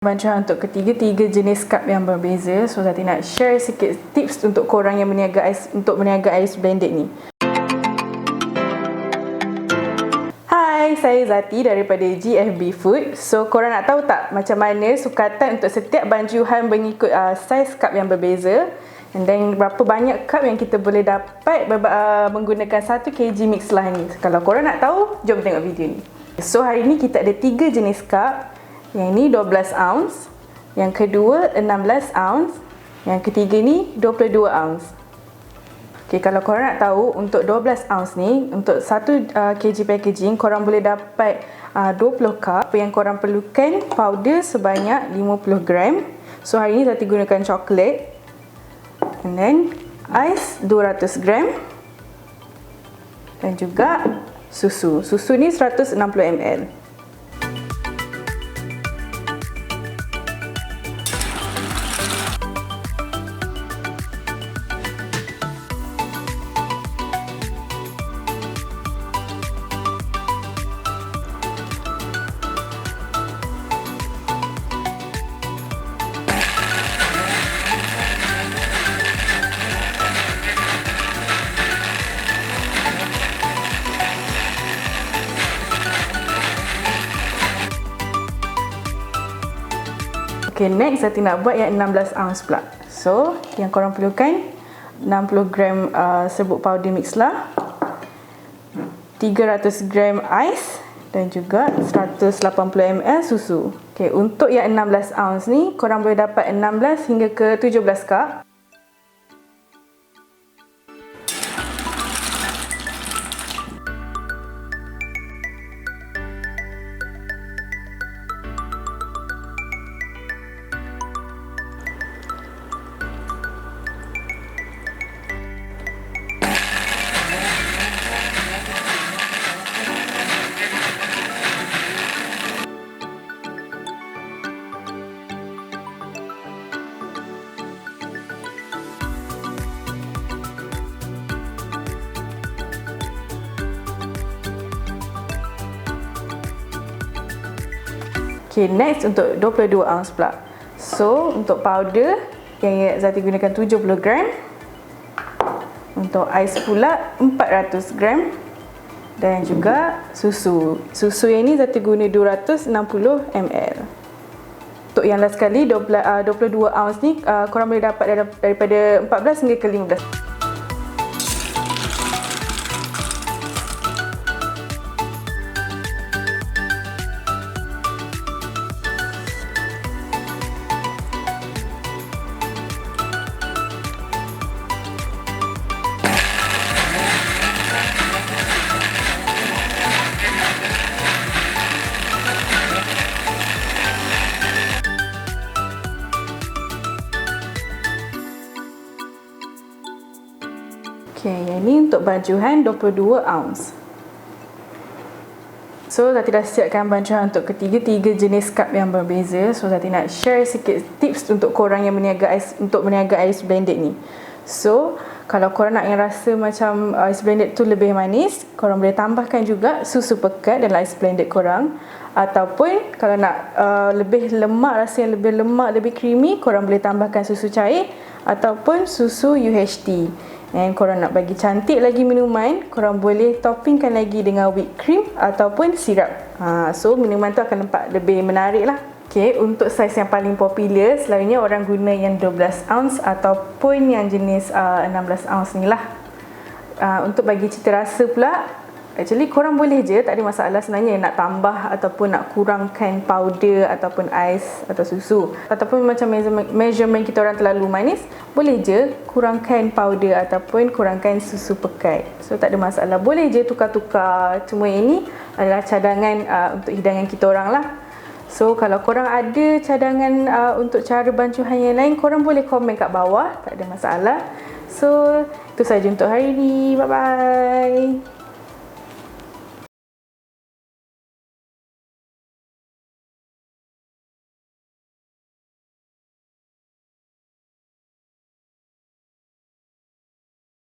Bancuhan untuk ketiga-tiga jenis cup yang berbeza. So Zati nak share sikit tips untuk korang yang berniaga ais, untuk berniaga ais blended ni. Hai, saya Zati daripada GFB Food. So korang nak tahu tak macam mana sukatan untuk setiap bancuhan mengikut saiz cup yang berbeza, and then berapa banyak cup yang kita boleh dapat menggunakan 1 kg mix lah ni. Kalau korang nak tahu, jom tengok video ni. So hari ni kita ada 3 jenis cup. Yang ni 12 ounce, yang kedua 16 ounce, yang ketiga ni 22 ounce. Okay, kalau korang nak tahu untuk 12 ounce ni, untuk 1 kg packaging korang boleh dapat 20 cup. Yang korang perlukan powder sebanyak 50 gram. So hari ni Zati gunakan coklat, and then ais 200 gram, dan juga susu. Susu ni 160 ml. Okay, next Zati nak buat yang 16 ounce pula. So, yang korang perlukan 60 gram serbuk powder mix lah, 300 gram ais, dan juga 180 ml susu. Okay, untuk yang 16 ounce ni, korang boleh dapat 16 hingga ke 17 cup. Okay, next untuk 22 ounce pula. So, untuk powder yang Zati gunakan 70 gram. Untuk ais pula 400 gram. Dan juga susu. Susu yang ni Zati guna 260 ml. Untuk yang last sekali 22 ounce ni korang boleh dapat daripada 14 hingga ke 15. Okay, yang ni untuk bancuhan 22 ounce. So, Zati dah siapkan bancuhan untuk ketiga-tiga jenis cup yang berbeza. So, Zati nak share sikit tips untuk korang yang berniaga ais, untuk berniaga ais blended ni. So, kalau korang nak yang rasa macam ais blended tu lebih manis, korang boleh tambahkan juga susu pekat dalam ais blended korang. Ataupun kalau nak lebih lemak, rasa yang lebih lemak, lebih creamy, korang boleh tambahkan susu cair ataupun susu UHT. Dan korang nak bagi cantik lagi minuman, korang boleh toppingkan lagi dengan whipped cream ataupun sirap. So minuman tu akan nampak lebih menarik lah. Okay, untuk saiz yang paling popular selalunya orang guna yang 12 ounce ataupun yang jenis 16 ounce ni lah. Untuk bagi cita rasa pula, actually korang boleh je, tak ada masalah sebenarnya nak tambah ataupun nak kurangkan powder ataupun ais atau susu. Ataupun macam measurement kita orang terlalu manis, boleh je kurangkan powder ataupun kurangkan susu pekat. So tak ada masalah, boleh je tukar-tukar. Cuma ini adalah cadangan untuk hidangan kita orang lah. So kalau korang ada cadangan untuk cara bancuhan yang lain, korang boleh komen kat bawah, tak ada masalah. So itu saja untuk hari ni, bye bye.